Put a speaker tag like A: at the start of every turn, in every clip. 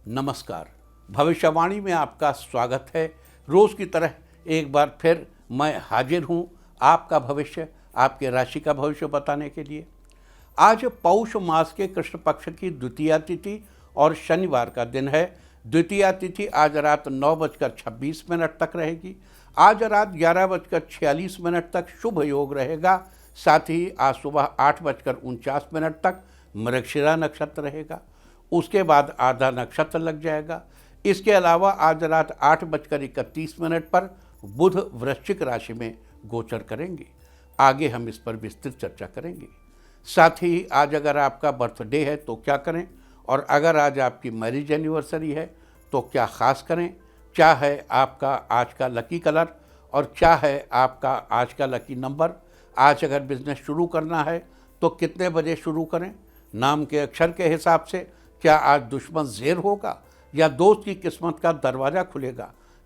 A: नमस्कार। भविष्यवाणी में आपका स्वागत है। रोज़ की तरह एक बार फिर मैं हाजिर हूँ आपका भविष्य, आपके राशि का भविष्य बताने के लिए। आज पौष मास के कृष्ण पक्ष की द्वितीया तिथि और शनिवार का दिन है। द्वितीया तिथि आज रात 9:26 तक रहेगी। आज रात 11:46 तक शुभ योग रहेगा। साथ ही आज सुबह 8:49 तक मृगशिरा नक्षत्र रहेगा। उसके बाद आधा नक्षत्र लग जाएगा। इसके अलावा आज रात 8:31 पर बुध वृश्चिक राशि में गोचर करेंगे। आगे हम इस पर विस्तृत चर्चा करेंगे। साथ ही आज अगर आपका बर्थडे है तो क्या करें, और अगर आज आपकी मैरिज एनिवर्सरी है तो क्या ख़ास करें, क्या है आपका आज का लकी कलर और क्या है आपका आज का लकी नंबर। आज अगर बिजनेस शुरू करना है तो कितने बजे शुरू करें, नाम के अक्षर के हिसाब से क्या आज दुश्मन ज़ेर होगा या दोस्त की किस्मत का दरवाज़ा खुलेगा,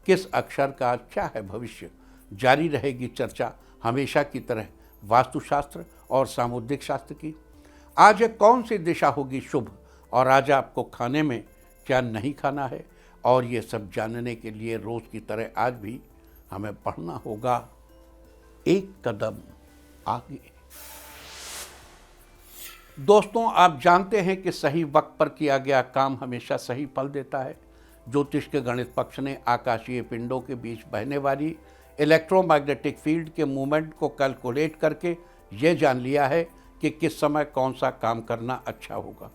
A: किस अक्षर का आज क्या है भविष्य। जारी रहेगी चर्चा हमेशा की तरह वास्तुशास्त्र और सामुद्रिक शास्त्र की। आज कौन सी दिशा होगी शुभ और आज आपको खाने में क्या नहीं खाना है, और ये सब जानने के लिए रोज़ की तरह आज भी हमें पढ़ना होगा एक कदम आगे। दोस्तों, आप जानते हैं कि सही वक्त पर किया गया काम हमेशा सही फल देता है। ज्योतिष के गणित पक्ष ने आकाशीय पिंडों के बीच बहने वाली इलेक्ट्रोमैग्नेटिक फील्ड के मूवमेंट को कैलकुलेट करके ये जान लिया है कि किस समय कौन सा काम करना अच्छा होगा।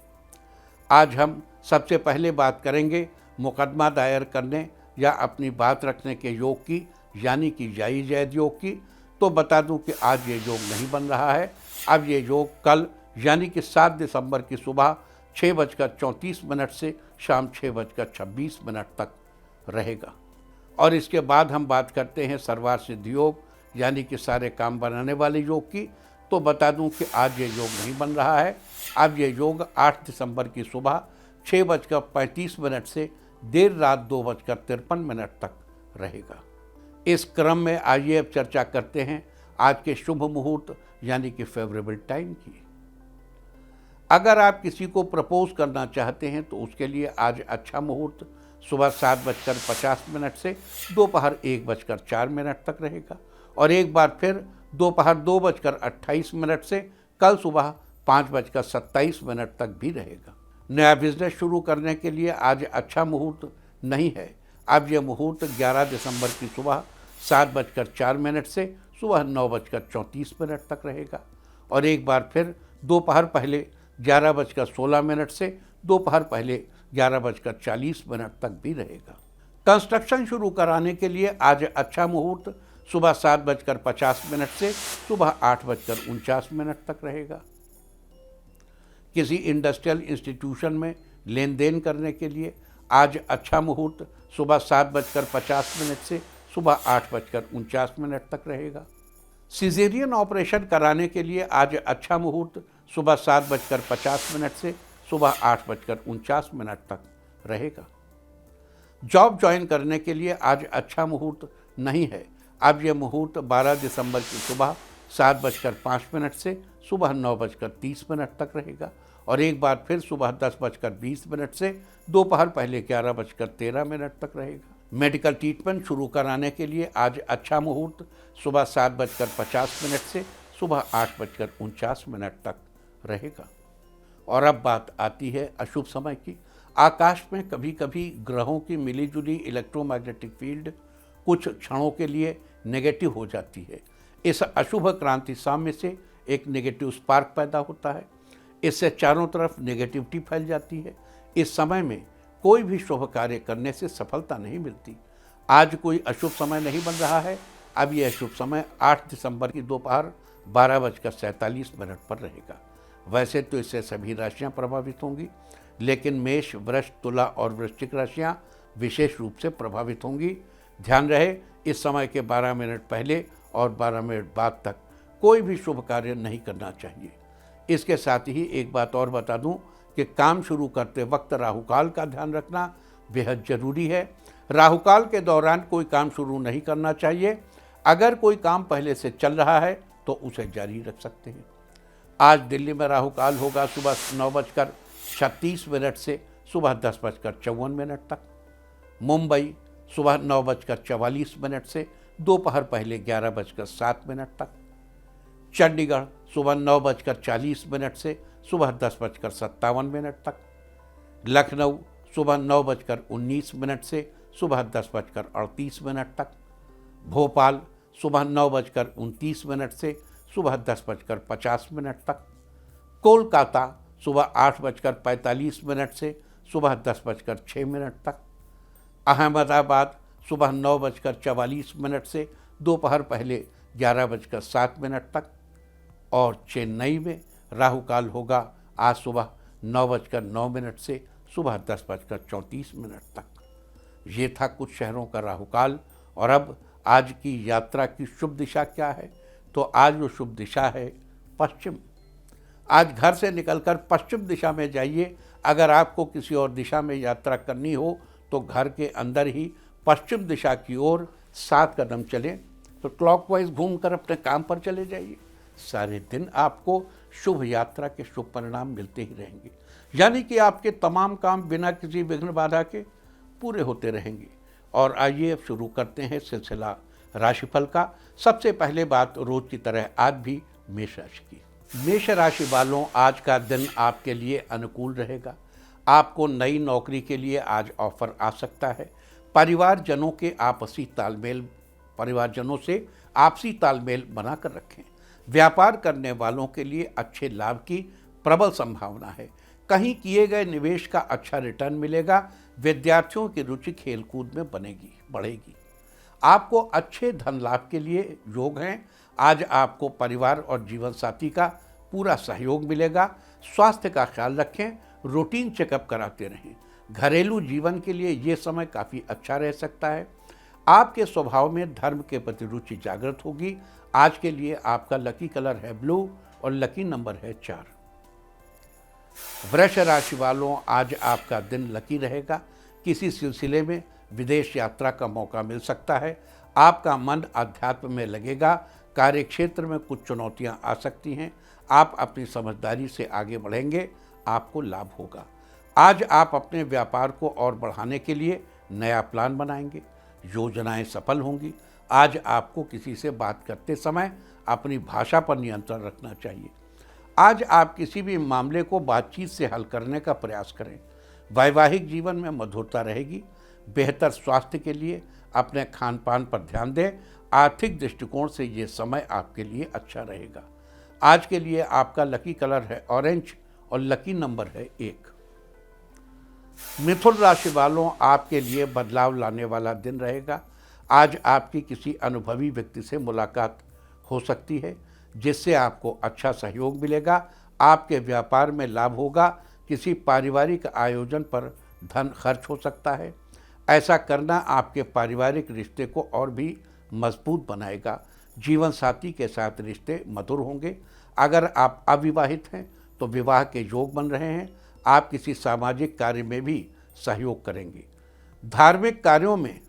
A: आज हम सबसे पहले बात करेंगे मुकदमा दायर करने या अपनी बात रखने के योग की, यानी कि जाई जैद योग की। तो बता दूं कि आज ये योग नहीं बन रहा है। अब ये योग कल यानी कि 7 दिसंबर की सुबह 6:34 से शाम 6:26 तक रहेगा। और इसके बाद हम बात करते हैं सर्वार्थ सिद्धि योग, यानी कि सारे काम बनाने वाले योग की। तो बता दूं कि आज ये योग नहीं बन रहा है। अब ये योग 8 दिसंबर की सुबह 6:35 से देर रात 2:53 तक रहेगा। इस क्रम में आइए अब चर्चा करते हैं आज के शुभ मुहूर्त यानी कि फेवरेबल टाइम की। अगर आप किसी को प्रपोज करना चाहते हैं तो उसके लिए आज अच्छा मुहूर्त सुबह 7:50 से दोपहर 1:04 तक रहेगा, और एक बार फिर दोपहर 2:28 से कल सुबह 5:27 तक भी रहेगा। नया बिजनेस शुरू करने के लिए आज अच्छा मुहूर्त नहीं है। अब यह मुहूर्त 11 दिसंबर की सुबह 7:04 से सुबह 9:34 तक रहेगा, और एक बार फिर दोपहर पहले 11:16 से दोपहर पहले 11:40 तक भी रहेगा। कंस्ट्रक्शन शुरू कराने के लिए आज अच्छा मुहूर्त सुबह 7:50 से सुबह 8:49 तक रहेगा। किसी इंडस्ट्रियल इंस्टीट्यूशन में लेन देन करने के लिए आज अच्छा मुहूर्त सुबह 7:50 से सुबह 8:49 तक रहेगा। सिजेरियन ऑपरेशन कराने के लिए आज अच्छा मुहूर्त सुबह 7:50 से सुबह 8:49 तक रहेगा। जॉब ज्वाइन करने के लिए आज अच्छा मुहूर्त नहीं है। अब यह मुहूर्त 12 दिसंबर की सुबह 7:05 से सुबह 9:30 तक रहेगा, और एक बार फिर सुबह 10:20 से दोपहर पहले 11:13 तक रहेगा। मेडिकल ट्रीटमेंट शुरू कराने के लिए आज अच्छा मुहूर्त सुबह 7:50 से सुबह 8:49 तक रहेगा। और अब बात आती है अशुभ समय की। आकाश में कभी कभी ग्रहों की मिलीजुली इलेक्ट्रोमैग्नेटिक फील्ड कुछ क्षणों के लिए नेगेटिव हो जाती है। इस अशुभ क्रांति साम्य से एक नेगेटिव स्पार्क पैदा होता है। इससे चारों तरफ नेगेटिविटी फैल जाती है। इस समय में कोई भी शुभ कार्य करने से सफलता नहीं मिलती। आज कोई अशुभ समय नहीं बन रहा है। अब यह अशुभ समय 8 दिसंबर की दोपहर 12:47 पर रहेगा। वैसे तो इससे सभी राशियां प्रभावित होंगी, लेकिन मेष, वृष, तुला और वृश्चिक राशियां विशेष रूप से प्रभावित होंगी। ध्यान रहे, इस समय के 12 मिनट पहले और 12 मिनट बाद तक कोई भी शुभ कार्य नहीं करना चाहिए। इसके साथ ही एक बात और बता दूं कि काम शुरू करते वक्त राहुकाल का ध्यान रखना बेहद जरूरी है। राहुकाल के दौरान कोई काम शुरू नहीं करना चाहिए। अगर कोई काम पहले से चल रहा है तो उसे जारी रख सकते हैं। आज दिल्ली में राहुकाल होगा सुबह 9:36 से सुबह 10:54 तक। मुंबई सुबह 9:44 से दोपहर पहले 11:07 तक। चंडीगढ़ सुबह 9:40 से सुबह 10:57 तक। लखनऊ सुबह 9:19 से सुबह 10:38 तक। भोपाल सुबह 9:29 से सुबह 10:50 तक। कोलकाता सुबह 8:45 से सुबह 10:06 तक। अहमदाबाद सुबह 9:44 से दोपहर पहले 11:07 तक। और चेन्नई में राहु काल होगा आज सुबह 9:09 से सुबह 10:34 तक। ये था कुछ शहरों का राहु काल। और अब आज की यात्रा की शुभ दिशा क्या है? तो आज जो शुभ दिशा है पश्चिम। आज घर से निकलकर पश्चिम दिशा में जाइए। अगर आपको किसी और दिशा में यात्रा करनी हो तो घर के अंदर ही पश्चिम दिशा की ओर 7 कदम चलें तो क्लॉकवाइज घूमकर अपने काम पर चले जाइए। सारे दिन आपको शुभ यात्रा के शुभ परिणाम मिलते ही रहेंगे, यानी कि आपके तमाम काम बिना किसी विघ्न बाधा के पूरे होते रहेंगे। और आइए अब शुरू करते हैं सिलसिला राशिफल का। सबसे पहले बात रोज की तरह आज भी मेष राशि की। मेष राशि वालों, आज का दिन आपके लिए अनुकूल रहेगा। आपको नई नौकरी के लिए आज ऑफर आ सकता है। परिवारजनों से आपसी तालमेल बनाकर रखें। व्यापार करने वालों के लिए अच्छे लाभ की प्रबल संभावना है। कहीं किए गए निवेश का अच्छा रिटर्न मिलेगा। विद्यार्थियों की रुचि खेलकूद में बढ़ेगी। आपको अच्छे धन लाभ के लिए योग हैं। आज आपको परिवार और जीवन साथी का पूरा सहयोग मिलेगा। स्वास्थ्य का ख्याल रखें, रूटीन चेकअप कराते रहें। घरेलू जीवन के लिए ये समय काफ़ी अच्छा रह सकता है। आपके स्वभाव में धर्म के प्रति रुचि जागृत होगी। आज के लिए आपका लकी कलर है ब्लू और लकी नंबर है 4। वृष राशि वालों, आज आपका दिन लकी रहेगा। किसी सिलसिले में विदेश यात्रा का मौका मिल सकता है। आपका मन अध्यात्म में लगेगा। कार्यक्षेत्र में कुछ चुनौतियां आ सकती हैं। आप अपनी समझदारी से आगे बढ़ेंगे, आपको लाभ होगा। आज आप अपने व्यापार को और बढ़ाने के लिए नया प्लान बनाएंगे। योजनाएं सफल होंगी। आज आपको किसी से बात करते समय अपनी भाषा पर नियंत्रण रखना चाहिए। आज आप किसी भी मामले को बातचीत से हल करने का प्रयास करें। वैवाहिक जीवन में मधुरता रहेगी। बेहतर स्वास्थ्य के लिए अपने खान पान पर ध्यान दें। आर्थिक दृष्टिकोण से ये समय आपके लिए अच्छा रहेगा। आज के लिए आपका लकी कलर है ऑरेंज और लकी नंबर है 1। मिथुन राशि वालों, आपके लिए बदलाव लाने वाला दिन रहेगा। आज आपकी किसी अनुभवी व्यक्ति से मुलाकात हो सकती है, जिससे आपको अच्छा सहयोग मिलेगा। आपके व्यापार में लाभ होगा। किसी पारिवारिक आयोजन पर धन खर्च हो सकता है। ऐसा करना आपके पारिवारिक रिश्ते को और भी मजबूत बनाएगा। जीवन साथी के साथ रिश्ते मधुर होंगे। अगर आप अविवाहित हैं तो विवाह के योग बन रहे हैं। आप किसी सामाजिक कार्य में भी सहयोग करेंगे। धार्मिक कार्यों में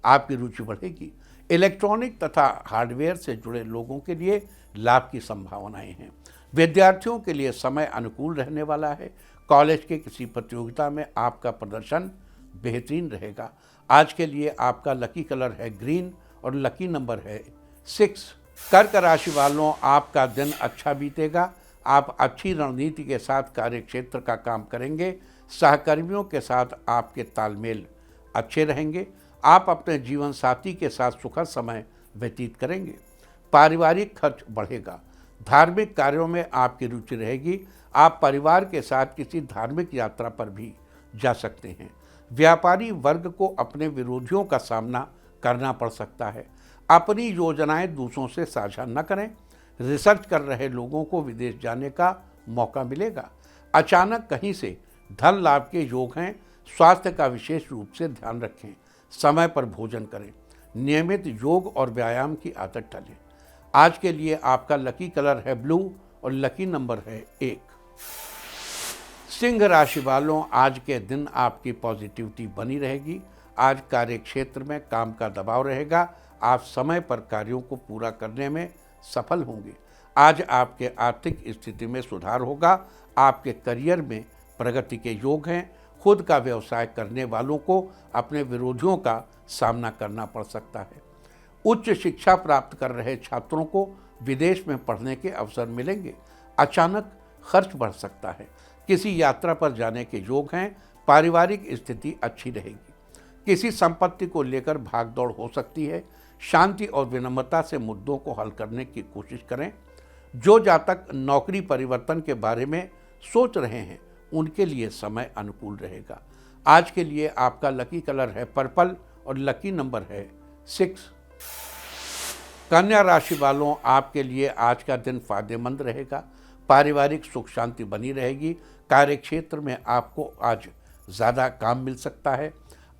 A: आपकी रुचि बढ़ेगी। इलेक्ट्रॉनिक तथा हार्डवेयर से जुड़े लोगों के लिए लाभ की संभावनाएं हैं। विद्यार्थियों के लिए समय अनुकूल रहने वाला है। कॉलेज के किसी प्रतियोगिता में आपका प्रदर्शन बेहतरीन रहेगा। आज के लिए आपका लकी कलर है ग्रीन और लकी नंबर है 6। कर्क राशि वालों, आपका दिन अच्छा बीतेगा। आप अच्छी रणनीति के साथ कार्यक्षेत्र का काम करेंगे। सहकर्मियों के साथ आपके तालमेल अच्छे रहेंगे। आप अपने जीवन साथी के साथ सुखद समय व्यतीत करेंगे। पारिवारिक खर्च बढ़ेगा। धार्मिक कार्यों में आपकी रुचि रहेगी। आप परिवार के साथ किसी धार्मिक यात्रा पर भी जा सकते हैं। व्यापारी वर्ग को अपने विरोधियों का सामना करना पड़ सकता है। अपनी योजनाएं दूसरों से साझा न करें। रिसर्च कर रहे लोगों को विदेश जाने का मौका मिलेगा। अचानक कहीं से धन लाभ के योग हैं। स्वास्थ्य का विशेष रूप से ध्यान रखें। समय पर भोजन करें। नियमित योग और व्यायाम की आदत डालें। आज के लिए आपका लकी कलर है ब्लू और लकी नंबर है 1। सिंह राशि वालों, आज के दिन आपकी पॉजिटिविटी बनी रहेगी। आज कार्यक्षेत्र में काम का दबाव रहेगा। आप समय पर कार्यों को पूरा करने में सफल होंगे। आज आपके आर्थिक स्थिति में सुधार होगा। आपके करियर में प्रगति के योग हैं। खुद का व्यवसाय करने वालों को अपने विरोधियों का सामना करना पड़ सकता है। उच्च शिक्षा प्राप्त कर रहे छात्रों को विदेश में पढ़ने के अवसर मिलेंगे। अचानक खर्च बढ़ सकता है। किसी यात्रा पर जाने के योग हैं। पारिवारिक स्थिति अच्छी रहेगी। किसी संपत्ति को लेकर भागदौड़ हो सकती है। शांति और विनम्रता से मुद्दों को हल करने की कोशिश करें। जो जातक नौकरी परिवर्तन के बारे में सोच रहे हैं उनके लिए समय अनुकूल रहेगा। आज के लिए आपका लकी कलर है पर्पल और लकी नंबर है 6। कन्या राशि वालों, आपके लिए आज का दिन फायदेमंद रहेगा। पारिवारिक सुख शांति बनी रहेगी। कार्यक्षेत्र में आपको आज ज़्यादा काम मिल सकता है।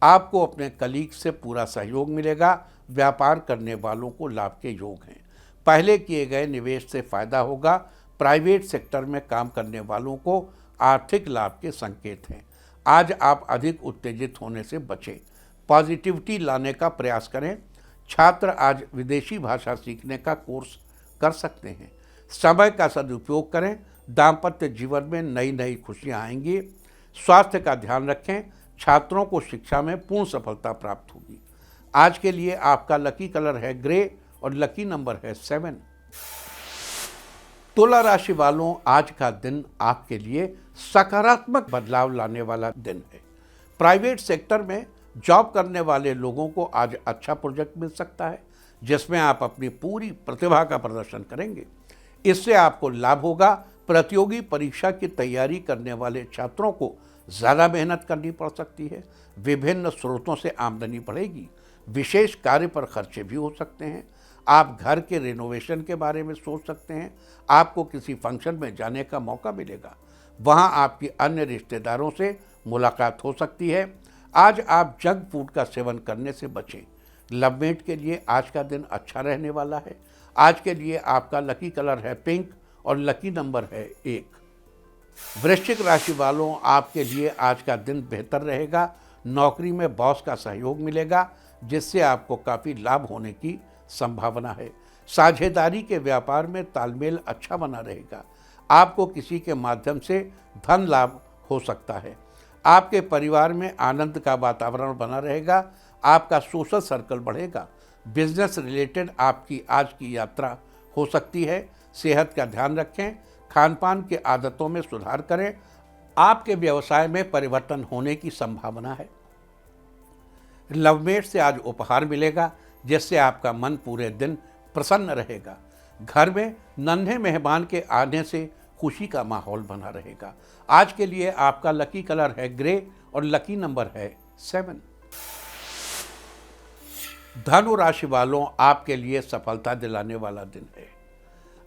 A: आपको अपने कलीग से पूरा सहयोग मिलेगा। व्यापार करने वालों को लाभ के योग हैं। पहले किए गए निवेश से फायदा होगा। प्राइवेट सेक्टर में काम करने वालों को आर्थिक लाभ के संकेत हैं। आज आप अधिक उत्तेजित होने से बचें। पॉजिटिविटी लाने का प्रयास करें। छात्र आज विदेशी भाषा सीखने का कोर्स कर सकते हैं। समय का सदुपयोग करें। दाम्पत्य जीवन में नई नई खुशियां आएंगी। स्वास्थ्य का ध्यान रखें। छात्रों को शिक्षा में पूर्ण सफलता प्राप्त होगी। आज के लिए आपका लकी कलर है ग्रे और लकी नंबर है 7। तुला राशि वालों, आज का दिन आपके लिए सकारात्मक बदलाव लाने वाला दिन है। प्राइवेट सेक्टर में जॉब करने वाले लोगों को आज अच्छा प्रोजेक्ट मिल सकता है जिसमें आप अपनी पूरी प्रतिभा का प्रदर्शन करेंगे। इससे आपको लाभ होगा। प्रतियोगी परीक्षा की तैयारी करने वाले छात्रों को ज़्यादा मेहनत करनी पड़ सकती है। विभिन्न स्रोतों से आमदनी बढ़ेगी। विशेष कार्य पर खर्चे भी हो सकते हैं। आप घर के रिनोवेशन के बारे में सोच सकते हैं। आपको किसी फंक्शन में जाने का मौका मिलेगा। वहां आपकी अन्य रिश्तेदारों से मुलाकात हो सकती है। आज आप जंक फूड का सेवन करने से बचें। लवमेट के लिए आज का दिन अच्छा रहने वाला है। आज के लिए आपका लकी कलर है पिंक और लकी नंबर है 1। वृश्चिक राशि वालों, आपके लिए आज का दिन बेहतर रहेगा। नौकरी में बॉस का सहयोग मिलेगा जिससे आपको काफ़ी लाभ होने की संभावना है। साझेदारी के व्यापार में तालमेल अच्छा बना रहेगा। आपको किसी के माध्यम से धन लाभ हो सकता है। आपके परिवार में आनंद का वातावरण बना रहेगा। आपका सोशल सर्कल बढ़ेगा। बिजनेस रिलेटेड आपकी आज की यात्रा हो सकती है। सेहत का ध्यान रखें। खान पान की आदतों में सुधार करें। आपके व्यवसाय में परिवर्तन होने की संभावना है। लवमेट से आज उपहार मिलेगा जिससे आपका मन पूरे दिन प्रसन्न रहेगा। घर में नन्हे मेहमान के आने से खुशी का माहौल बना रहेगा। आज के लिए आपका लकी कलर है ग्रे और लकी नंबर है 7। धनु राशि वालों, आपके लिए सफलता दिलाने वाला दिन है।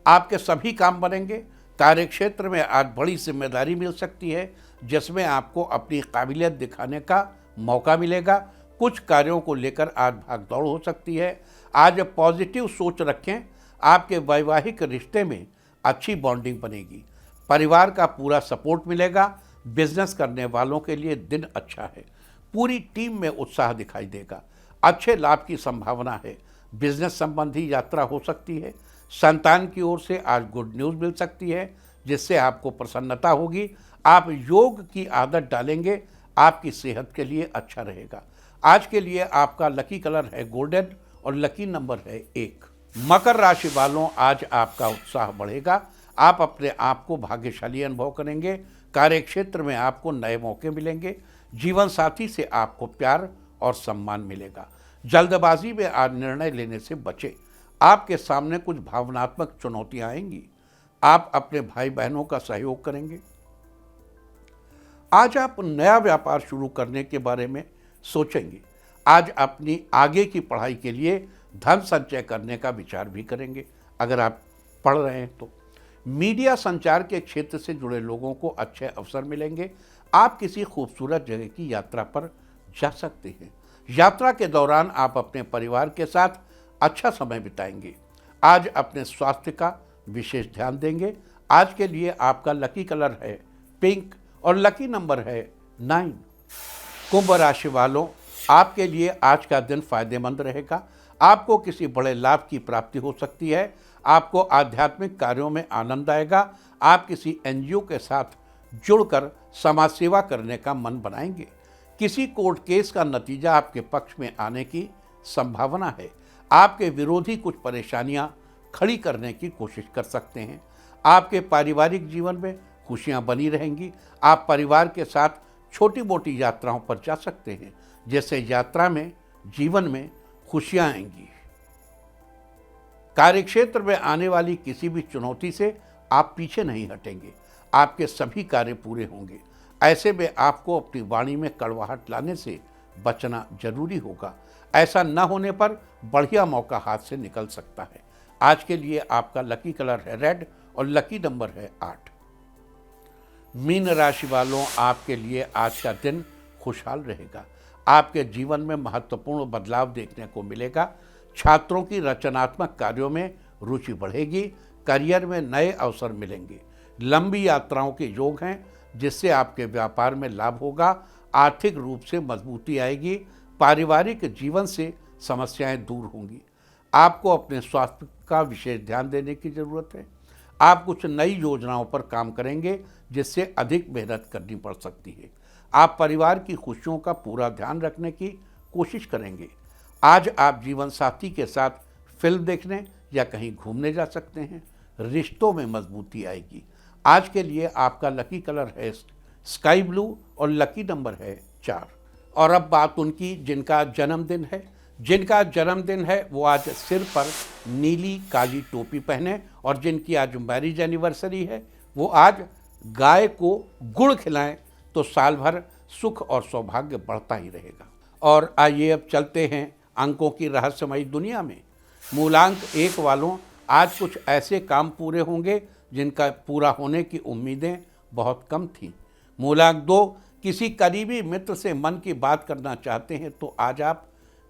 A: आपके सभी काम बनेंगे। कार्यक्षेत्र में आज बड़ी जिम्मेदारी मिल सकती है जिसमें आपको अपनी काबिलियत दिखाने का मौका मिलेगा। कुछ कार्यों को लेकर आज भागदौड़ हो सकती है। आज पॉजिटिव सोच रखें। आपके वैवाहिक रिश्ते में अच्छी बॉन्डिंग बनेगी। परिवार का पूरा सपोर्ट मिलेगा। बिजनेस करने वालों के लिए दिन अच्छा है। पूरी टीम में उत्साह दिखाई देगा। अच्छे लाभ की संभावना है। बिजनेस संबंधी यात्रा हो सकती है। संतान की ओर से आज गुड न्यूज़ मिल सकती है जिससे आपको प्रसन्नता होगी। आप योग की आदत डालेंगे। आपकी सेहत के लिए अच्छा रहेगा। आज के लिए आपका लकी कलर है गोल्डन और लकी नंबर है 1। मकर राशि वालों, आज आपका उत्साह बढ़ेगा। आप अपने आप को भाग्यशाली अनुभव करेंगे। कार्यक्षेत्र में आपको नए मौके मिलेंगे। जीवन साथी से आपको प्यार और सम्मान मिलेगा। जल्दबाजी में आज निर्णय लेने से बचें। आपके सामने कुछ भावनात्मक चुनौतियां आएंगी। आप अपने भाई बहनों का सहयोग करेंगे। आज आप नया व्यापार शुरू करने के बारे में सोचेंगे। आज अपनी आगे की पढ़ाई के लिए धन संचय करने का विचार भी करेंगे अगर आप पढ़ रहे हैं तो। मीडिया संचार के क्षेत्र से जुड़े लोगों को अच्छे अवसर मिलेंगे। आप किसी खूबसूरत जगह की यात्रा पर जा सकते हैं। यात्रा के दौरान आप अपने परिवार के साथ अच्छा समय बिताएंगे। आज अपने स्वास्थ्य का विशेष ध्यान देंगे। आज के लिए आपका लकी कलर है पिंक और लकी नंबर है 9। कुंभ राशि वालों, आपके लिए आज का दिन फायदेमंद रहेगा। आपको किसी बड़े लाभ की प्राप्ति हो सकती है। आपको आध्यात्मिक कार्यों में आनंद आएगा। आप किसी एनजीओ के साथ जुड़कर समाज सेवा करने का मन बनाएंगे। किसी कोर्ट केस का नतीजा आपके पक्ष में आने की संभावना है। आपके विरोधी कुछ परेशानियां खड़ी करने की कोशिश कर सकते हैं। आपके पारिवारिक जीवन में खुशियां बनी रहेंगी। आप परिवार के साथ छोटी मोटी यात्राओं पर जा सकते हैं, जिससे यात्रा में जीवन में खुशियां आएंगी। कार्यक्षेत्र में आने वाली किसी भी चुनौती से आप पीछे नहीं हटेंगे। आपके सभी कार्य पूरे होंगे। ऐसे में आपको अपनी वाणी में कड़वाहट लाने से बचना जरूरी होगा। ऐसा न होने पर बढ़िया मौका हाथ से निकल सकता है। आज के लिए आपका लकी कलर है रेड और लकी नंबर है 8। मीन राशि वालों, आपके लिए आज का दिन खुशहाल रहेगा। आपके जीवन में महत्वपूर्ण बदलाव देखने को मिलेगा। छात्रों की रचनात्मक कार्यों में रुचि बढ़ेगी। करियर में नए अवसर मिलेंगे। लंबी यात्राओं के योग हैं, जिससे आपके व्यापार में लाभ होगा। आर्थिक रूप से मजबूती आएगी। पारिवारिक जीवन से समस्याएं दूर होंगी। आपको अपने स्वास्थ्य का विशेष ध्यान देने की जरूरत है। आप कुछ नई योजनाओं पर काम करेंगे, जिससे अधिक मेहनत करनी पड़ सकती है। आप परिवार की खुशियों का पूरा ध्यान रखने की कोशिश करेंगे। आज आप जीवन साथी के साथ फिल्म देखने या कहीं घूमने जा सकते हैं। रिश्तों में मजबूती आएगी। आज के लिए आपका लकी कलर है स्काई ब्लू और लकी नंबर है 4। और अब बात उनकी जिनका जन्मदिन है। जिनका जन्मदिन है वो आज सिर पर नीली काली टोपी पहने, और जिनकी आज मैरिज एनिवर्सरी है वो आज गाय को गुड़ खिलाएं, तो साल भर सुख और सौभाग्य बढ़ता ही रहेगा। और आइए अब चलते हैं अंकों की रहस्यमयी दुनिया में। मूलांक 1 वालों, आज कुछ ऐसे काम पूरे होंगे जिनका पूरा होने की उम्मीदें बहुत कम थीं। मूलांक 2, किसी करीबी मित्र से मन की बात करना चाहते हैं तो आज आप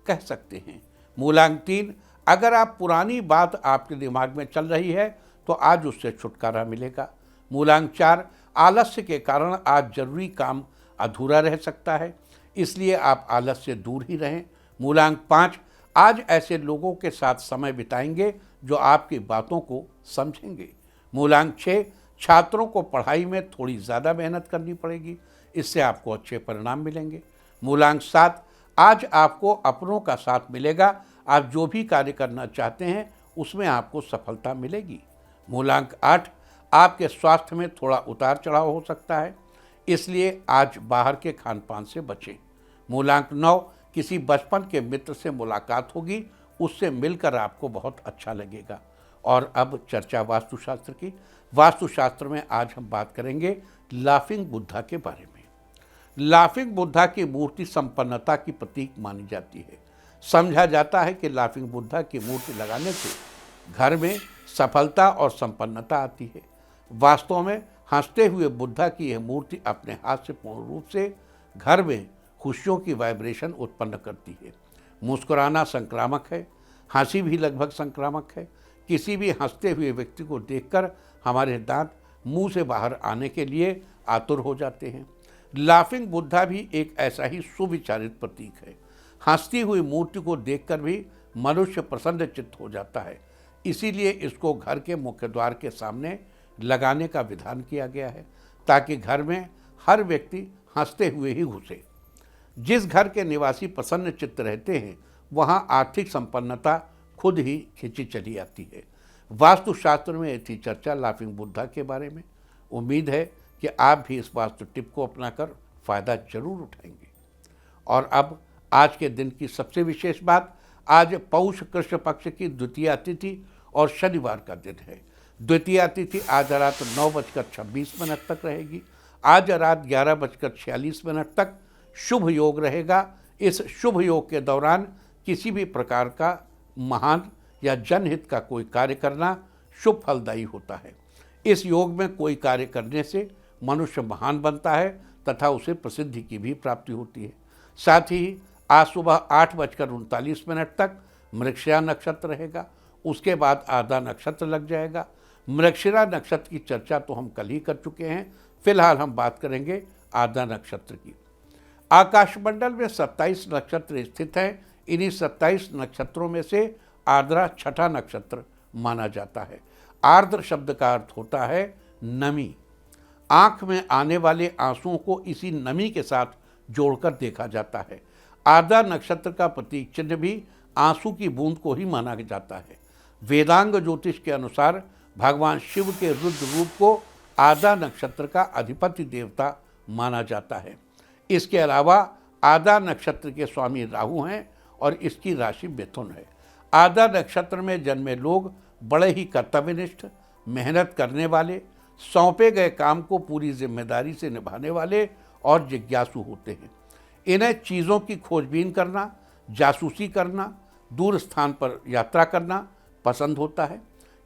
A: कह सकते हैं। मूलांक 3, अगर आप पुरानी बात आपके दिमाग में चल रही है तो आज उससे छुटकारा मिलेगा। मूलांक 4, आलस्य के कारण आज जरूरी काम अधूरा रह सकता है, इसलिए आप आलस्य से दूर ही रहें। मूलांक 5, आज ऐसे लोगों के साथ समय बिताएंगे जो आपकी बातों को समझेंगे। मूलांक 6, छात्रों को पढ़ाई में थोड़ी ज़्यादा मेहनत करनी पड़ेगी, इससे आपको अच्छे परिणाम मिलेंगे। मूलांक 7, आज आपको अपनों का साथ मिलेगा। आप जो भी कार्य करना चाहते हैं उसमें आपको सफलता मिलेगी। मूलांक 8, आपके स्वास्थ्य में थोड़ा उतार चढ़ाव हो सकता है, इसलिए आज बाहर के खान पान से बचें। मूलांक 9, किसी बचपन के मित्र से मुलाकात होगी, उससे मिलकर आपको बहुत अच्छा लगेगा। और अब चर्चा वास्तुशास्त्र की। वास्तुशास्त्र में आज हम बात करेंगे लाफिंग बुद्धा के बारे में। लाफिंग बुद्धा की मूर्ति संपन्नता की प्रतीक मानी जाती है। समझा जाता है कि लाफिंग बुद्धा की मूर्ति लगाने से घर में सफलता और संपन्नता आती है। वास्तव में हंसते हुए बुद्धा की यह मूर्ति अपने हाथ से पूर्ण रूप से घर में खुशियों की वाइब्रेशन उत्पन्न करती है। मुस्कुराना संक्रामक है, हंसी भी लगभग संक्रामक है। किसी भी हंसते हुए व्यक्ति को देखकर हमारे दांत मुंह से बाहर आने के लिए आतुर हो जाते हैं। लाफिंग बुद्धा भी एक ऐसा ही सुविचारित प्रतीक है। हंसती हुई मूर्ति को देखकर भी मनुष्य प्रसन्न चित्त हो जाता है, इसीलिए इसको घर के मुख्य द्वार के सामने लगाने का विधान किया गया है, ताकि घर में हर व्यक्ति हंसते हुए ही घुसे। जिस घर के निवासी प्रसन्न चित्त रहते हैं वहाँ आर्थिक संपन्नता खुद ही खिंची चली आती है। वास्तुशास्त्र में ये थी चर्चा लाफिंग बुद्धा के बारे में। उम्मीद है कि आप भी इस वास्तु टिप को अपनाकर फ़ायदा जरूर उठाएंगे। और अब आज के दिन की सबसे विशेष बात, आज पौष कृष्ण पक्ष की द्वितीया तिथि और शनिवार का दिन है। द्वितीया तिथि आज रात 9:26 तक रहेगी। आज रात 11:46 तक शुभ योग रहेगा। इस शुभ योग के दौरान किसी भी प्रकार का महान या जनहित का कोई कार्य करना शुभ फलदायी होता है। इस योग में कोई कार्य करने से मनुष्य महान बनता है तथा उसे प्रसिद्धि की भी प्राप्ति होती है। साथ ही आज सुबह 8:39 तक मृगशिरा नक्षत्र रहेगा। उसके बाद आधा नक्षत्र लग जाएगा। मृगशिरा नक्षत्र की चर्चा तो हम कल ही कर चुके हैं। फिलहाल हम बात करेंगे आधा नक्षत्र की। आकाशमंडल में 27 नक्षत्र स्थित हैं। इन्हीं 27 नक्षत्रों में से आर्द्रा छठा नक्षत्र माना जाता है। आर्द्र शब्द का अर्थ होता है नमी। आंख में आने वाले आंसुओं को इसी नमी के साथ जोड़कर देखा जाता है। आदा नक्षत्र का प्रतीक चिन्ह भी आंसू की बूंद को ही माना जाता है। वेदांग ज्योतिष के अनुसार भगवान शिव के रुद्र रूप को आदा नक्षत्र का अधिपति देवता माना जाता है। इसके अलावा आदा नक्षत्र के स्वामी राहु हैं और इसकी राशि मिथुन है। आदा नक्षत्र में जन्मे लोग बड़े ही कर्तव्यनिष्ठ, मेहनत करने वाले, सौंपे गए काम को पूरी जिम्मेदारी से निभाने वाले और जिज्ञासु होते हैं। इन्हें चीज़ों की खोजबीन करना, जासूसी करना, दूर स्थान पर यात्रा करना पसंद होता है।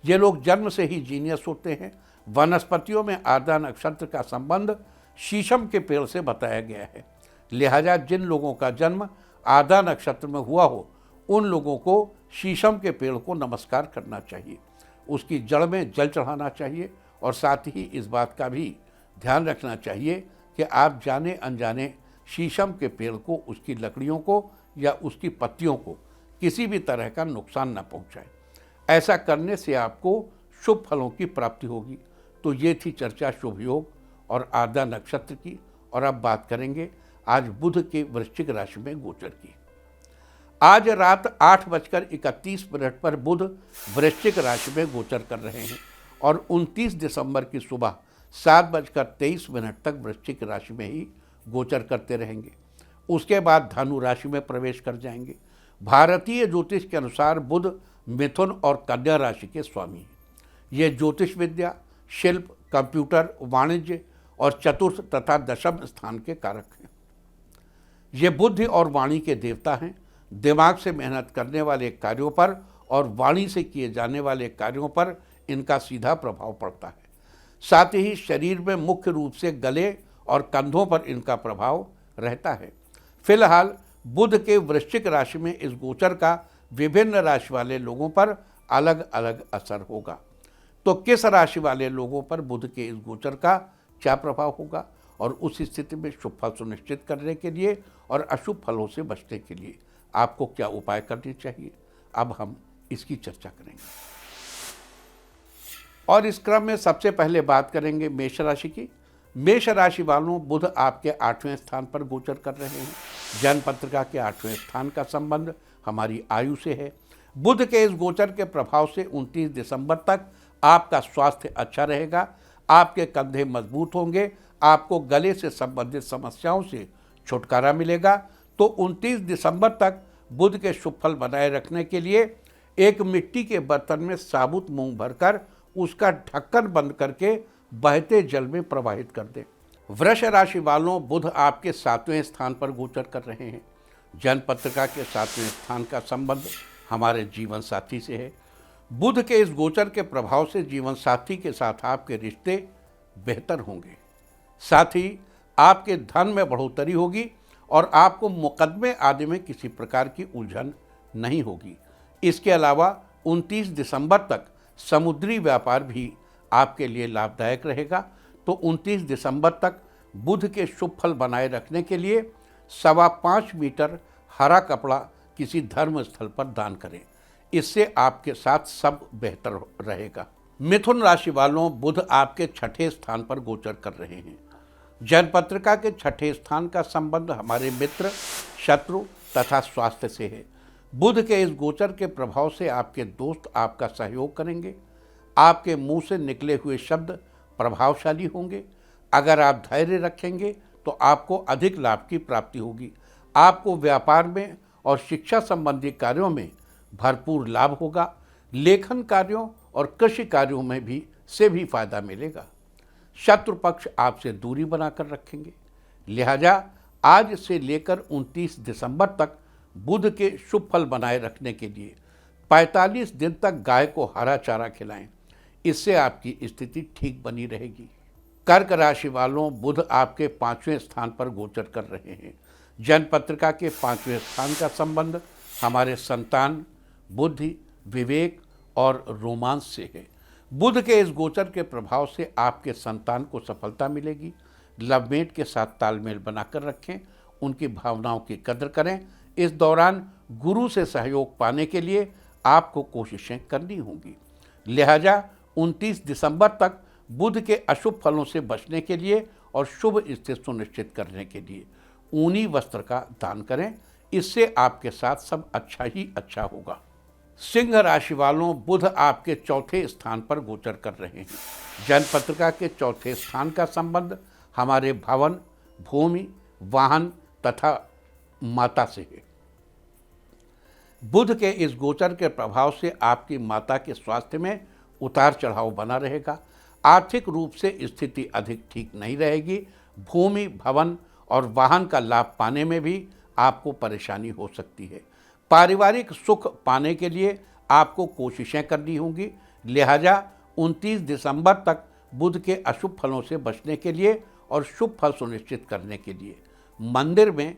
A: ये लोग जन्म से ही जीनियस होते हैं। वनस्पतियों में आदा नक्षत्र का संबंध शीशम के पेड़ से बताया गया है। लिहाजा जिन लोगों का जन्म आदा नक्षत्र में हुआ हो, उन लोगों को शीशम के पेड़ को नमस्कार करना चाहिए, उसकी जड़ में जल चढ़ाना चाहिए और साथ ही इस बात का भी ध्यान रखना चाहिए कि आप जाने अनजाने शीशम के पेड़ को, उसकी लकड़ियों को या उसकी पत्तियों को किसी भी तरह का नुकसान न पहुंचाएं। ऐसा करने से आपको शुभ फलों की प्राप्ति होगी। तो ये थी चर्चा शुभ योग और आदा नक्षत्र की। और अब बात करेंगे आज बुध के वृश्चिक राशि में गोचर की। आज रात 8:31 पर बुध वृश्चिक राशि में गोचर कर रहे हैं और 29 दिसंबर की सुबह 7:23 तक वृश्चिक राशि में ही गोचर करते रहेंगे। उसके बाद धनु राशि में प्रवेश कर जाएंगे। भारतीय ज्योतिष के अनुसार बुध मिथुन और कन्या राशि के स्वामी हैं। ये ज्योतिष विद्या, शिल्प, कंप्यूटर, वाणिज्य और चतुर्थ तथा दशम स्थान के कारक हैं। ये बुद्धि और वाणी के देवता हैं। दिमाग से मेहनत करने वाले कार्यों पर और वाणी से किए जाने वाले कार्यों पर इनका सीधा प्रभाव पड़ता है। साथ ही शरीर में मुख्य रूप से गले और कंधों पर इनका प्रभाव रहता है। फिलहाल बुध के वृश्चिक राशि में इस गोचर का विभिन्न राशि वाले लोगों पर अलग अलग असर होगा। तो किस राशि वाले लोगों पर बुध के इस गोचर का क्या प्रभाव होगा और उस स्थिति में शुभ फल सुनिश्चित करने के लिए और अशुभ फलों से बचने के लिए आपको क्या उपाय करने चाहिए, अब हम इसकी चर्चा करेंगे। और इस क्रम में सबसे पहले बात करेंगे मेष राशि की। मेष राशि वालों, बुध आपके 8वें स्थान पर गोचर कर रहे हैं। जन्म पत्रिका के 8वें स्थान का संबंध हमारी आयु से है। बुध के इस गोचर के प्रभाव से 29 दिसंबर तक आपका स्वास्थ्य अच्छा रहेगा। आपके कंधे मजबूत होंगे। आपको गले से संबंधित समस्याओं से छुटकारा मिलेगा। तो 29 दिसंबर तक बुध के शुभ फल बनाए रखने के लिए एक मिट्टी के बर्तन में साबुत मूंग भरकर उसका ढक्कन बंद करके बहते जल में प्रवाहित कर दें। वृष राशि वालों, बुध आपके 7वें स्थान पर गोचर कर रहे हैं। जन्म पत्रिका के 7वें स्थान का संबंध हमारे जीवन साथी से है। बुध के इस गोचर के प्रभाव से जीवन साथी के साथ आपके रिश्ते बेहतर होंगे। साथ ही आपके धन में बढ़ोतरी होगी और आपको मुकदमे आदि में किसी प्रकार की उलझन नहीं होगी। इसके अलावा 29 दिसंबर तक समुद्री व्यापार भी आपके लिए लाभदायक रहेगा। तो 29 दिसंबर तक बुध के शुभ फल बनाए रखने के लिए 5.25 मीटर हरा कपड़ा किसी धर्म स्थल पर दान करें। इससे आपके साथ सब बेहतर रहेगा। मिथुन राशि वालों, बुध आपके 6ठे स्थान पर गोचर कर रहे हैं। जन्म पत्रिका के 6ठे स्थान का संबंध हमारे मित्र, शत्रु तथा स्वास्थ्य से है। बुध के इस गोचर के प्रभाव से आपके दोस्त आपका सहयोग करेंगे। आपके मुंह से निकले हुए शब्द प्रभावशाली होंगे। अगर आप धैर्य रखेंगे तो आपको अधिक लाभ की प्राप्ति होगी। आपको व्यापार में और शिक्षा संबंधी कार्यों में भरपूर लाभ होगा। लेखन कार्यों और कृषि कार्यों में भी फायदा मिलेगा। शत्रु पक्ष आपसे दूरी बनाकर रखेंगे। लिहाजा आज से लेकर 29 दिसंबर तक बुध के शुभ फल बनाए रखने के लिए 45 दिन तक गाय को हरा चारा खिलाएं। इससे आपकी स्थिति ठीक बनी रहेगी। कर्क राशि वालों, बुध आपके 5वें स्थान पर गोचर कर रहे हैं। जन्म पत्रिका के 5वें स्थान का संबंध हमारे संतान, बुद्धि, विवेक और रोमांस से है। बुध के इस गोचर के प्रभाव से आपके संतान को सफलता मिलेगी। लवमेट के साथ तालमेल बनाकर रखें। उनकी भावनाओं की कदर करें। इस दौरान गुरु से सहयोग पाने के लिए आपको कोशिशें करनी होंगी। लिहाजा 29 दिसंबर तक बुध के अशुभ फलों से बचने के लिए और शुभ स्थिति सुनिश्चित करने के लिए ऊनी वस्त्र का दान करें। इससे आपके साथ सब अच्छा ही अच्छा होगा। सिंह राशि वालों, बुध आपके चौथे स्थान पर गोचर कर रहे हैं। जन्म पत्रिका के चौथे स्थान का संबंध हमारे भवन, भूमि, वाहन तथा माता से है। बुध के इस गोचर के प्रभाव से आपकी माता के स्वास्थ्य में उतार चढ़ाव बना रहेगा। आर्थिक रूप से स्थिति अधिक ठीक नहीं रहेगी। भूमि, भवन और वाहन का लाभ पाने में भी आपको परेशानी हो सकती है। पारिवारिक सुख पाने के लिए आपको कोशिशें करनी होंगी। लिहाजा 29 दिसंबर तक बुध के अशुभ फलों से बचने के लिए और शुभ फल सुनिश्चित करने के लिए मंदिर में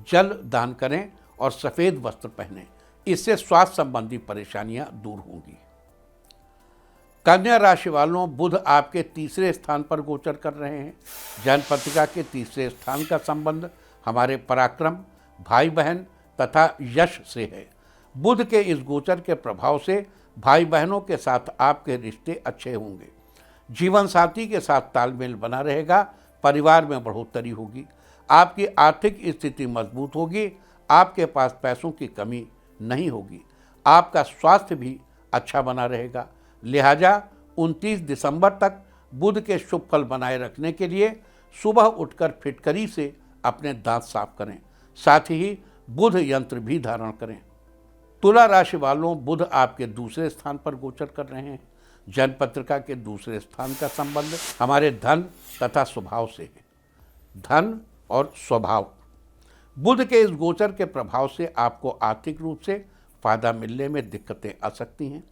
A: जल दान करें और सफ़ेद वस्त्र पहनें। इससे स्वास्थ्य संबंधी परेशानियां दूर होंगी। कन्या राशि वालों, बुध आपके तीसरे स्थान पर गोचर कर रहे हैं। जन्म पत्रिका के तीसरे स्थान का संबंध हमारे पराक्रम, भाई बहन तथा यश से है। बुध के इस गोचर के प्रभाव से भाई बहनों के साथ आपके रिश्ते अच्छे होंगे। जीवन साथी के साथ तालमेल बना रहेगा। परिवार में बढ़ोतरी होगी। आपकी आर्थिक स्थिति मजबूत होगी। आपके पास पैसों की कमी नहीं होगी। आपका स्वास्थ्य भी अच्छा बना रहेगा। लिहाजा 29 दिसंबर तक बुध के शुभ फल बनाए रखने के लिए सुबह उठकर फिटकरी से अपने दांत साफ करें। साथ ही बुध यंत्र भी धारण करें। तुला राशि वालों, बुध आपके दूसरे स्थान पर गोचर कर रहे हैं। जन्म पत्रिका के दूसरे स्थान का संबंध हमारे धन तथा स्वभाव से है। धन और स्वभाव, बुध के इस गोचर के प्रभाव से आपको आर्थिक रूप से फायदा मिलने में दिक्कतें आ सकती हैं।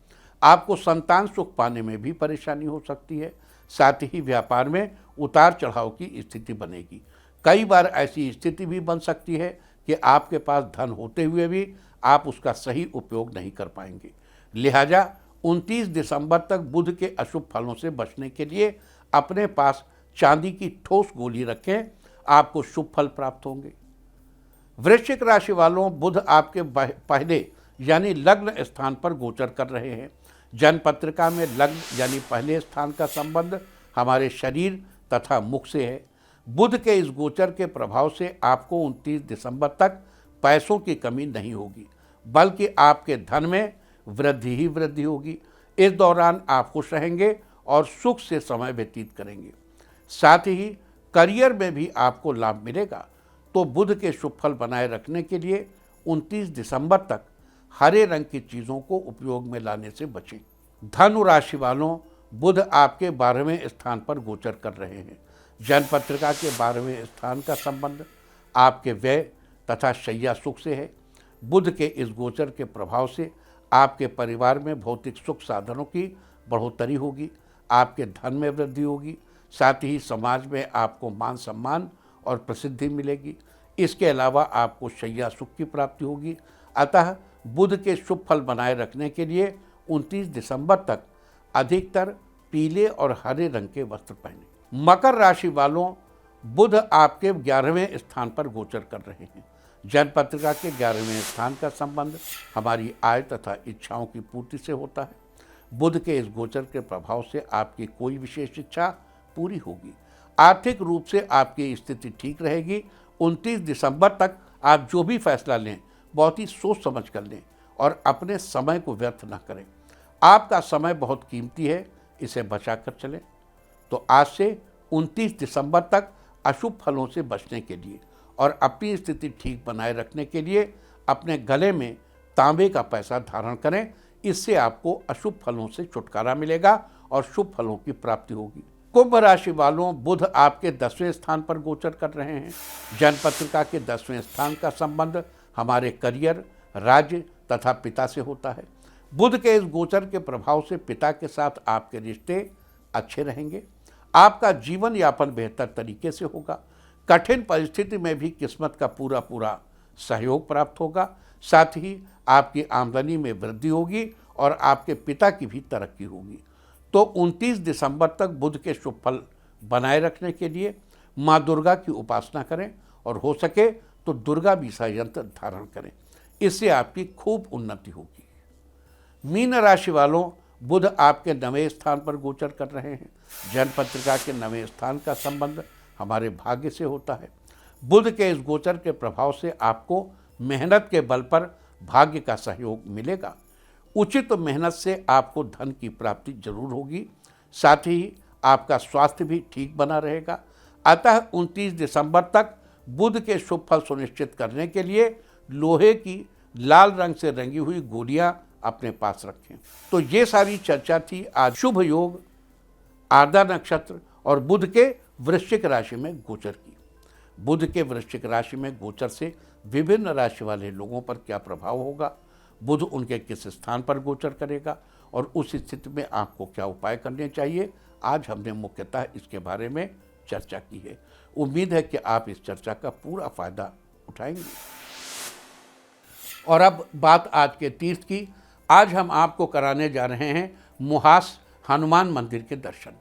A: आपको संतान सुख पाने में भी परेशानी हो सकती है। साथ ही व्यापार में उतार चढ़ाव की स्थिति बनेगी। कई बार ऐसी स्थिति भी बन सकती है कि आपके पास धन होते हुए भी आप उसका सही उपयोग नहीं कर पाएंगे। लिहाजा 29 दिसंबर तक बुध के अशुभ फलों से बचने के लिए अपने पास चांदी की ठोस गोली रखें। आपको शुभ फल प्राप्त होंगे। वृश्चिक राशि वालों, बुध आपके पहले यानी लग्न स्थान पर गोचर कर रहे हैं। जन्म पत्रिका में लग्न यानी पहले स्थान का संबंध हमारे शरीर तथा मुख से है। बुध के इस गोचर के प्रभाव से आपको 29 दिसंबर तक पैसों की कमी नहीं होगी, बल्कि आपके धन में वृद्धि ही वृद्धि होगी। इस दौरान आप खुश रहेंगे और सुख से समय व्यतीत करेंगे। साथ ही करियर में भी आपको लाभ मिलेगा। तो बुध के शुभ फल बनाए रखने के लिए 29 दिसंबर तक हरे रंग की चीज़ों को उपयोग में लाने से बचें। धनु राशि वालों, बुध आपके 12वें स्थान पर गोचर कर रहे हैं। जन्म पत्रिका के 12वें स्थान का संबंध आपके व्यय तथा शैया सुख से है। बुध के इस गोचर के प्रभाव से आपके परिवार में भौतिक सुख साधनों की बढ़ोतरी होगी। आपके धन में वृद्धि होगी। साथ ही समाज में आपको मान सम्मान और प्रसिद्धि मिलेगी। इसके अलावा आपको शैया सुख की प्राप्ति होगी। अतः बुध के शुभ फल बनाए रखने के लिए 29 दिसंबर तक अधिकतर पीले और हरे रंग के वस्त्र पहने। मकर राशि वालों, बुध आपके 11वें स्थान पर गोचर कर रहे हैं। जन्म पत्रिका के 11वें स्थान का संबंध हमारी आय तथा इच्छाओं की पूर्ति से होता है। बुध के इस गोचर के प्रभाव से आपकी कोई विशेष इच्छा पूरी होगी। आर्थिक रूप से आपकी स्थिति ठीक रहेगी। 29 दिसंबर तक आप जो भी फैसला लें बहुत ही सोच समझ कर लें और अपने समय को व्यर्थ न करें। आपका समय बहुत कीमती है, इसे बचा कर चलें। तो आज से 29 दिसंबर तक अशुभ फलों से बचने के लिए और अपनी स्थिति ठीक बनाए रखने के लिए अपने गले में तांबे का पैसा धारण करें। इससे आपको अशुभ फलों से छुटकारा मिलेगा और शुभ फलों की प्राप्ति होगी। कुंभ राशि वालों, बुध आपके 10वें स्थान पर गोचर कर रहे हैं। जन्म पत्रिका के 10वें स्थान का संबंध हमारे करियर, राज्य तथा पिता से होता है। बुध के इस गोचर के प्रभाव से पिता के साथ आपके रिश्ते अच्छे रहेंगे। आपका जीवन यापन बेहतर तरीके से होगा। कठिन परिस्थिति में भी किस्मत का पूरा पूरा सहयोग प्राप्त होगा। साथ ही आपकी आमदनी में वृद्धि होगी और आपके पिता की भी तरक्की होगी। तो 29 दिसंबर तक बुध के शुभ फल बनाए रखने के लिए माँ दुर्गा की उपासना करें और हो सके तो दुर्गा बीसा यंत्र धारण करें। इससे आपकी खूब उन्नति होगी। मीन राशि वालों, बुध आपके नवे स्थान पर गोचर कर रहे हैं। जन्म पत्रिका के नवे स्थान का संबंध हमारे भाग्य से होता है। बुध के इस गोचर के प्रभाव से आपको मेहनत के बल पर भाग्य का सहयोग मिलेगा। उचित मेहनत से आपको धन की प्राप्ति जरूर होगी। साथ ही आपका स्वास्थ्य भी ठीक बना रहेगा। अतः 29 दिसंबर तक बुध के शुभ फल सुनिश्चित करने के लिए लोहे की लाल रंग से रंगी हुई गोलियां अपने पास रखें। तो ये सारी चर्चा थी आज शुभ योग, आर्द्रा नक्षत्र और बुध के वृश्चिक राशि में गोचर की। बुध के वृश्चिक राशि में गोचर से विभिन्न राशि वाले लोगों पर क्या प्रभाव होगा, बुध उनके किस स्थान पर गोचर करेगा और उस स्थिति में आपको क्या उपाय करने चाहिए, आज हमने मुख्यतः इसके बारे में चर्चा की है। उम्मीद है कि आप इस चर्चा का पूरा फायदा उठाएंगे। और अब बात आज के तीर्थ की। आज हम आपको कराने जा रहे हैं मुहास हनुमान मंदिर के दर्शन।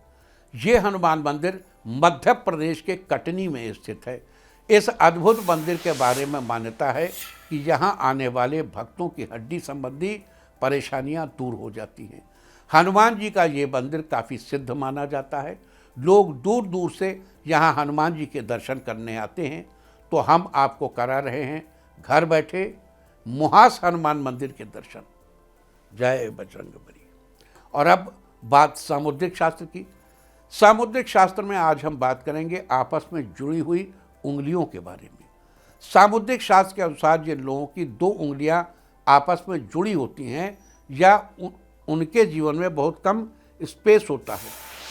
A: ये हनुमान मंदिर मध्य प्रदेश के कटनी में स्थित है। इस अद्भुत मंदिर के बारे में मान्यता है कि यहाँ आने वाले भक्तों की हड्डी संबंधी परेशानियाँ दूर हो जाती हैं। हनुमान जी का ये मंदिर काफ़ी सिद्ध माना जाता है। लोग दूर दूर से यहाँ हनुमान जी के दर्शन करने आते हैं। तो हम आपको करा रहे हैं घर बैठे मुहास हनुमान मंदिर के दर्शन। जय बजरंगबली। और अब बात सामुद्रिक शास्त्र की। सामुद्रिक शास्त्र में आज हम बात करेंगे आपस में जुड़ी हुई उंगलियों के बारे में। सामुद्रिक शास्त्र के अनुसार जिन लोगों की 2 उंगलियां आपस में जुड़ी होती हैं या उनके जीवन में बहुत कम स्पेस होता है,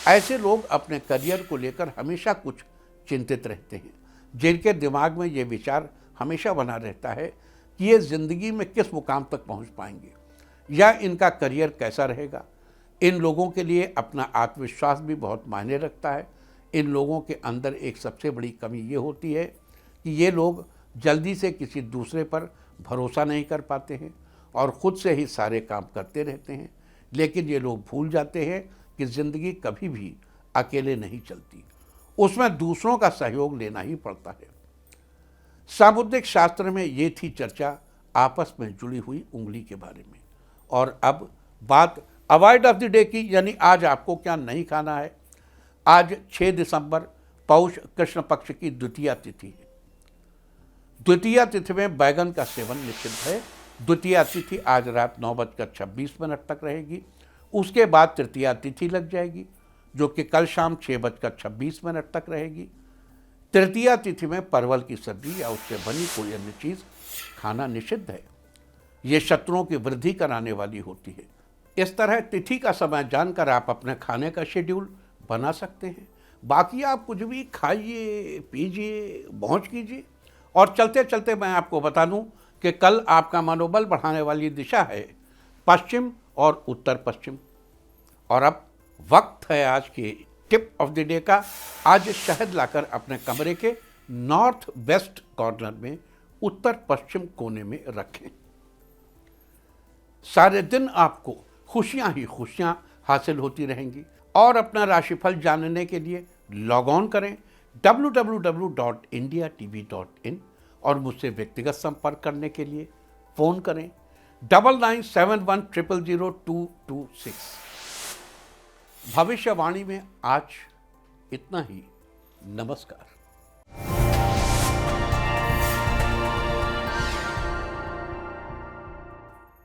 A: ऐसे लोग अपने करियर को लेकर हमेशा कुछ चिंतित रहते हैं। जिनके दिमाग में ये विचार हमेशा बना रहता है कि ये ज़िंदगी में किस मुकाम तक पहुंच पाएंगे या इनका करियर कैसा रहेगा। इन लोगों के लिए अपना आत्मविश्वास भी बहुत मायने रखता है। इन लोगों के अंदर एक सबसे बड़ी कमी ये होती है कि ये लोग जल्दी से किसी दूसरे पर भरोसा नहीं कर पाते हैं और ख़ुद से ही सारे काम करते रहते हैं। लेकिन ये लोग भूल जाते हैं कि ज़िंदगी कभी भी अकेले नहीं चलती, उसमें दूसरों का सहयोग लेना ही पड़ता है। सामुद्रिक शास्त्र में ये थी चर्चा आपस में जुड़ी हुई उंगली के बारे में। और अब बात अवॉइड ऑफ द डे की, यानी आज आपको क्या नहीं खाना है। आज 6 दिसंबर पौष कृष्ण पक्ष की द्वितीया तिथि है। द्वितीया तिथि में बैगन का सेवन निषिद्ध है। द्वितीया तिथि आज रात 9:26 तक रहेगी। उसके बाद तृतीया तिथि लग जाएगी जो कि कल शाम 6:26 तक रहेगी। तृतीया तिथि में परवल की सब्जी या उससे बनी कोई अन्य चीज़ खाना निषिद्ध है। ये शत्रुओं की वृद्धि कराने वाली होती है। इस तरह तिथि का समय जानकर आप अपने खाने का शेड्यूल बना सकते हैं। बाकी आप कुछ भी खाइए, पीजिए, मौज कीजिए। और चलते चलते मैं आपको बता दूं कि कल आपका मनोबल बढ़ाने वाली दिशा है पश्चिम और उत्तर पश्चिम। और अब वक्त है आज के टिप ऑफ द डे का। आज शहद लाकर अपने कमरे के नॉर्थ वेस्ट कॉर्नर में उत्तर पश्चिम कोने में रखें। सारे दिन आपको खुशियां ही खुशियां हासिल होती रहेंगी। और अपना राशिफल जानने के लिए लॉग ऑन करें www.indiatv.in और मुझसे व्यक्तिगत संपर्क करने के लिए फ़ोन करें 9971000226। भविष्यवाणी में आज इतना ही। नमस्कार।